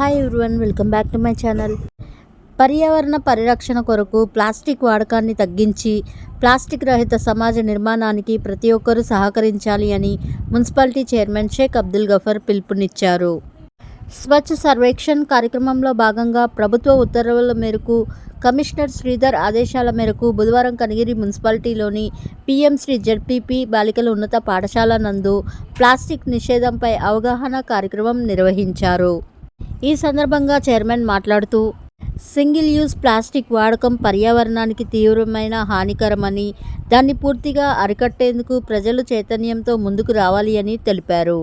Hi everyone, welcome back to my channel. పర్యావరణ పరిరక్షణ కొరకు ప్లాస్టిక్ వాడకాన్ని తగ్గించి ప్లాస్టిక్ రహిత సమాజ నిర్మాణానికి ప్రతి ఒక్కరూ సహకరించాలి అని మున్సిపాలిటీ చైర్మన్ షేక్ అబ్దుల్ గఫర్ పిలుపునిచ్చారు. స్వచ్ఛ సర్వేక్షణ్ కార్యక్రమంలో భాగంగా ప్రభుత్వ ఉత్తర్వుల మేరకు కమిషనర్ శ్రీధర్ ఆదేశాల మేరకు బుధవారం కనిగిరి మున్సిపాలిటీలోని పీఎం శ్రీ జెడ్పీపీ బాలికల ఉన్నత పాఠశాల నందు ప్లాస్టిక్ నిషేధంపై అవగాహన కార్యక్రమం నిర్వహించారు. ఈ సందర్భంగా చైర్మన్ మాట్లాడుతూ, సింగిల్ యూజ్ ప్లాస్టిక్ వాడకం పర్యావరణానికి తీవ్రమైన హానికరమని, దాన్ని పూర్తిగా అరికట్టేందుకు ప్రజలు చైతన్యంతో ముందుకు రావాలి అని తెలిపారు.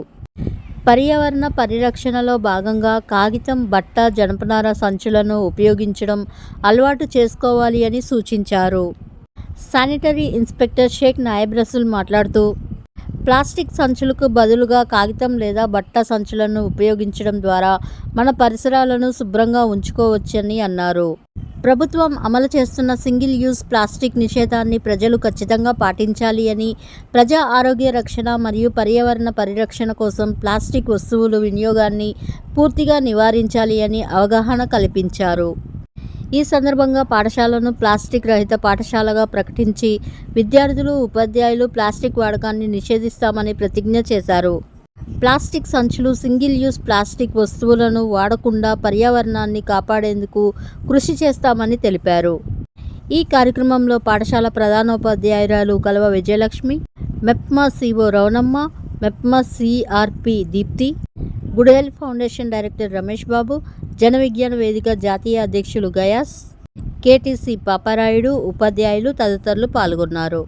పర్యావరణ పరిరక్షణలో భాగంగా కాగితం, బట్ట, జనపనార సంచులను ఉపయోగించడం అలవాటు చేసుకోవాలి అని సూచించారు. శానిటరీ ఇన్స్పెక్టర్ షేక్ నాయబ్ రసూల్ మాట్లాడుతూ, ప్లాస్టిక్ సంచులకు బదులుగా కాగితం లేదా బట్ట సంచులను ఉపయోగించడం ద్వారా మన పరిసరాలను శుభ్రంగా ఉంచుకోవచ్చని అన్నారు. ప్రభుత్వం అమలు చేస్తున్న సింగిల్ యూజ్ ప్లాస్టిక్ నిషేధాన్ని ప్రజలు ఖచ్చితంగా పాటించాలి అని, ప్రజా ఆరోగ్య రక్షణ మరియు పర్యావరణ పరిరక్షణ కోసం ప్లాస్టిక్ వస్తువుల వినియోగాన్ని పూర్తిగా నివారించాలి అని అవగాహన కల్పించారు. ఈ సందర్భంగా పాఠశాలను ప్లాస్టిక్ రహిత పాఠశాలగా ప్రకటించి విద్యార్థులు, ఉపాధ్యాయులు ప్లాస్టిక్ వాడకాన్ని నిషేధిస్తామని ప్రతిజ్ఞ చేశారు. ప్లాస్టిక్ సంచులు, సింగిల్ యూజ్ ప్లాస్టిక్ వస్తువులను వాడకుండా పర్యావరణాన్ని కాపాడేందుకు కృషి చేస్తామని తెలిపారు. ఈ కార్యక్రమంలో పాఠశాల ప్రధానోపాధ్యాయురాలు కలవ విజయలక్ష్మి, మెప్మా సిఓ రవణమ్మ, మెప్మా సిఆర్పి దీప్తి, గుడెల్ ఫౌండేషన్ డైరెక్టర్ రమేష్ బాబు, జన విజ్ఞాన వేదిక జాతీయ అధ్యక్షులు గయాస్, కేటీసీ పాపారాయుడు, ఉపాధ్యాయులు తదితరులు పాల్గొన్నారు.